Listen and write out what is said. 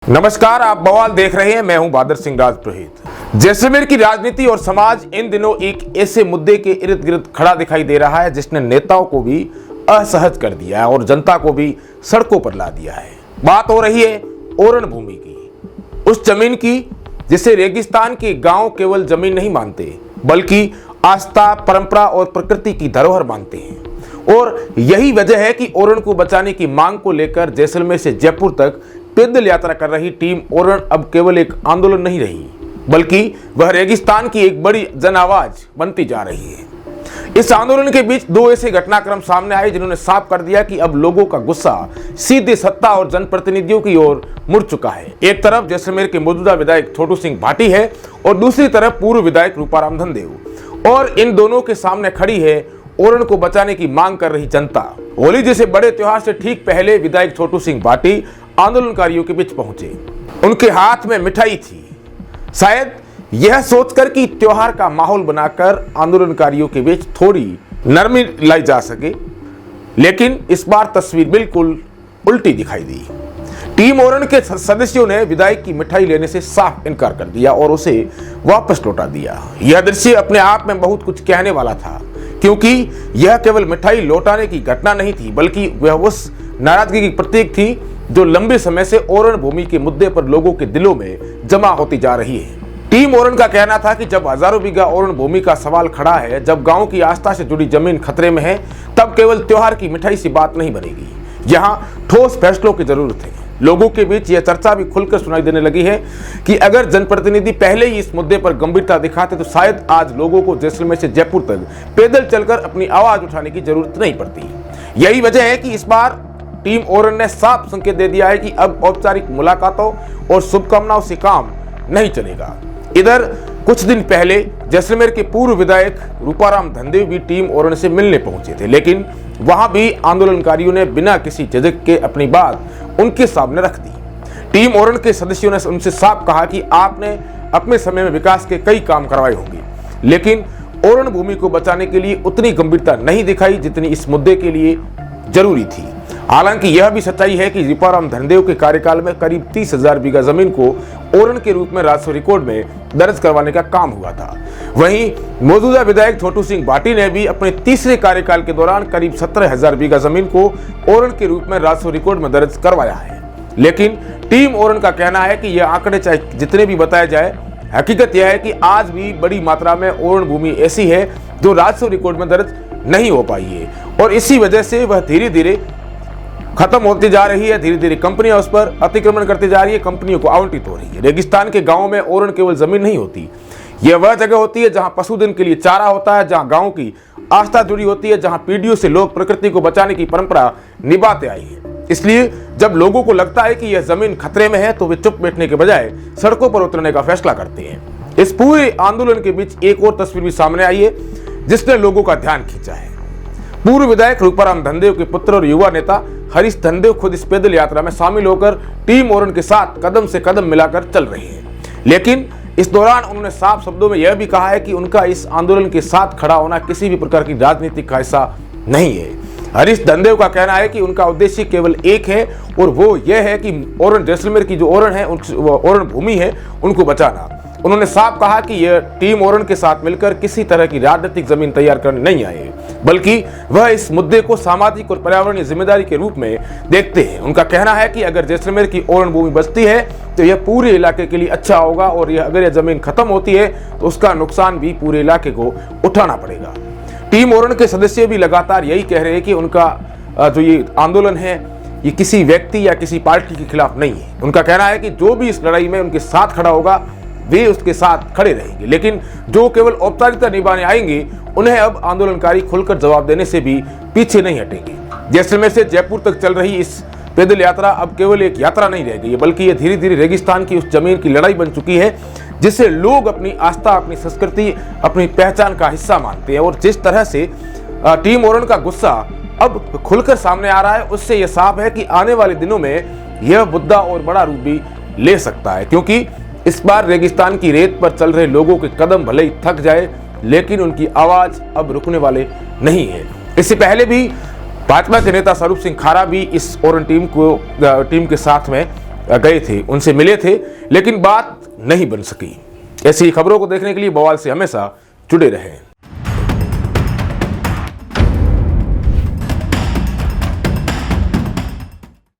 नमस्कार, आप बवाल देख रहे हैं। मैं हूं बहादुर सिंह राजपुरोहित। जैसलमेर की राजनीति और समाज इन दिनों एक ऐसे मुद्दे के इर्द गिर्द खड़ा दिखाई दे रहा है जिसने नेताओं को भी असहज कर दिया है और जनता को भी सड़कों पर ला दिया है। बात हो रही है ओरण भूमि की, उस जमीन की जिसे रेगिस्तान के गांव केवल जमीन नहीं मानते बल्कि आस्था, परंपरा और प्रकृति की धरोहर मानते हैं। और यही वजह है कि ओरण को बचाने की मांग को लेकर जैसलमेर से जयपुर तक पैदल यात्रा कर रही टीम ओरण अब केवल एक आंदोलन नहीं रही बल्कि वह रेगिस्तान की एक बड़ी जन आवाज बनती जा रही है। इस आंदोलन के बीच दो ऐसे घटनाक्रम सामने आए जिन्होंने साफ कर दिया कि अब लोगों का गुस्सा सीधे सत्ता और जनप्रतिनिधियों की ओर मुड़ चुका है। एक तरफ जैसलमेर के मौजूदा विधायक छोटू सिंह भाटी है और दूसरी तरफ पूर्व विधायक रूपाराम धनदेव, और इन दोनों के सामने खड़ी है ओरण को बचाने की मांग कर रही जनता। होली जैसे बड़े त्योहार से ठीक पहले विधायक छोटू सिंह भाटी आंदोलनकारियों के बीच पहुंचे। उनके हाथ में मिठाई थी, शायद यह सोचकर कि त्योहार का माहौल बनाकर आंदोलनकारियों के बीच थोड़ी नरमी लाई जा सके, लेकिन इस बार तस्वीर बिल्कुल उल्टी दिखाई दी। टीम ओरण के सदस्यों ने विधायक की मिठाई लेने से साफ इनकार कर दिया और उसे वापस लौटा दिया। यह दृश्य अपने आप में बहुत कुछ कहने वाला था, क्योंकि यह केवल मिठाई लौटाने की घटना नहीं थी बल्कि वह उस नाराजगी की प्रतीक थी जो लंबे समय से ओरण भूमि के मुद्दे पर लोगों के दिलों में जमा होती जा रही है। टीम ओरण का कहना था कि जब हजारों बीघा ओरण भूमि का सवाल खड़ा है, जब गांव की आस्था से जुड़ी जमीन खतरे में है, तब केवल त्योहार की मिठाई से बात नहीं बनेगी। यहाँ ठोस फैसलों की जरूरत है। लोगों के बीच यह चर्चा भी खुलकर सुनाई देने लगी है कि अगर जनप्रतिनिधि पहले ही इस मुद्दे पर गंभीरता दिखाते तो शायद आज लोगों को जैसलमेर से जयपुर तक पैदल चलकर अपनी आवाज उठाने की जरूरत नहीं पड़ती। यही वजह है कि इस बार टीम ओरण ने साफ संकेत दे दिया है कि अब औपचारिक मुलाकातों और शुभकामनाओं से काम नहीं चलेगा। इधर कुछ दिन पहले जैसलमेर के पूर्व विधायक रूपाराम धनदेव भी टीम ओरण से मिलने पहुंचे थे, लेकिन वहां भी आंदोलनकारियों ने बिना किसी झिझक के अपनी बात उनके सामने रख दी। टीम ओरण के सदस्यों ने उनसे साफ कहा कि आपने अपने समय में विकास के कई काम करवाए होंगे, लेकिन ओरण भूमि को बचाने के लिए उतनी गंभीरता नहीं दिखाई जितनी इस मुद्दे के लिए जरूरी थी। हालांकि यह भी सच्चाई है कि रूपाराम धनदेव के कार्यकाल में करीब 30,000 बीघा जमीन को ओरण के रूप में राजस्व रिकॉर्ड में दर्ज करवाने का काम हुआ था। वहीं मौजूदा विधायक छोटू सिंह भाटी ने भी अपने तीसरे कार्यकाल के दौरान करीब 17,000 बीघा जमीन को ओरण के रूप में राजस्व रिकॉर्ड में दर्ज करवाया है। लेकिन टीम ओरण का कहना है कि यह आंकड़े चाहे जितने भी बताए जाए, हकीकत यह है कि आज भी बड़ी मात्रा में ओरण भूमि ऐसी है जो राजस्व रिकॉर्ड में दर्ज नहीं हो पाई है और इसी वजह से वह धीरे धीरे खत्म होती जा रही है। धीरे धीरे कंपनियां उस पर अतिक्रमण करती जा रही है, कंपनियों को आवंटित हो रही है। रेगिस्तान के गांवों में ओरण केवल जमीन नहीं होती, यह वह जगह होती है जहां पशुधन के लिए चारा होता है, जहां गांव की आस्था जुड़ी होती है, जहां पीढ़ियों से लोग प्रकृति को बचाने की परंपरा निभाते आई है। इसलिए जब लोगों को लगता है कि यह जमीन खतरे में है तो वे चुप बैठने के बजाय सड़कों पर उतरने का फैसला करते हैं। इस पूरे आंदोलन के बीच एक और तस्वीर भी सामने आई है जिसने लोगों का ध्यान खींचा है। पूर्व विधायक रूपाराम धनदेव के पुत्र और युवा नेता हरीश धनदेव खुद इस पैदल यात्रा में शामिल होकर टीम ओरण के साथ कदम से कदम मिलाकर चल रहे हैं, लेकिन इस दौरान उन्होंने साफ शब्दों में यह भी कहा है कि उनका इस आंदोलन के साथ खड़ा होना किसी भी प्रकार की राजनीतिक का हिस्सा नहीं है। हरीश धनदेव का कहना है कि उनका उद्देश्य केवल एक है और वो यह है कि ओरण जैसलमेर की जो ओरण है, ओरण भूमि है, उनको बचाना। उन्होंने साफ कहा कि यह टीम ओरण के साथ मिलकर किसी तरह की राजनीतिक जमीन तैयार करने नहीं आए, बल्कि वह इस मुद्दे को सामाजिक और पर्यावरणीय जिम्मेदारी के रूप में देखते हैं। उनका कहना है कि अगर जैसलमेर की ओरण भूमि बचती है तो यह पूरे इलाके के लिए अच्छा होगा और अगर यह जमीन खत्म होती है तो उसका नुकसान भी पूरे इलाके को उठाना पड़ेगा। टीम ओरण के सदस्य भी लगातार यही कह रहे हैं कि उनका जो ये आंदोलन है ये किसी व्यक्ति या किसी पार्टी के खिलाफ नहीं है। उनका कहना है कि जो भी इस लड़ाई में उनके साथ खड़ा होगा वे उसके साथ खड़े रहेंगे, लेकिन जो केवल औपचारिकता निभाने आएंगे उन्हें अब आंदोलनकारी खुलकर जवाब देने से भी पीछे नहीं हटेंगे। जैसलमेर से जयपुर तक चल रही इस पैदल यात्रा अब केवल एक यात्रा नहीं रह गई है, बल्कि ये धीरे धीरे रेगिस्तान की उस जमीन की लड़ाई बन चुकी है जिसे लोग अपनी आस्था, अपनी संस्कृति, अपनी पहचान का हिस्सा मानते हैं। और जिस तरह से टीम ओरण का गुस्सा अब खुलकर सामने आ रहा है, उससे यह साफ है कि आने वाले दिनों में यह मुद्दा और बड़ा रूप भी ले सकता है, क्योंकि इस बार रेगिस्तान की रेत पर चल रहे लोगों के कदम भले ही थक जाए, लेकिन उनकी आवाज अब रुकने वाले नहीं है। इससे पहले भी भाजपा के नेता स्वरूप सिंह खारा भी इस ओरण टीम के साथ में गए थे, उनसे मिले थे, लेकिन बात नहीं बन सकी। ऐसी खबरों को देखने के लिए बवाल से हमेशा जुड़े रहें।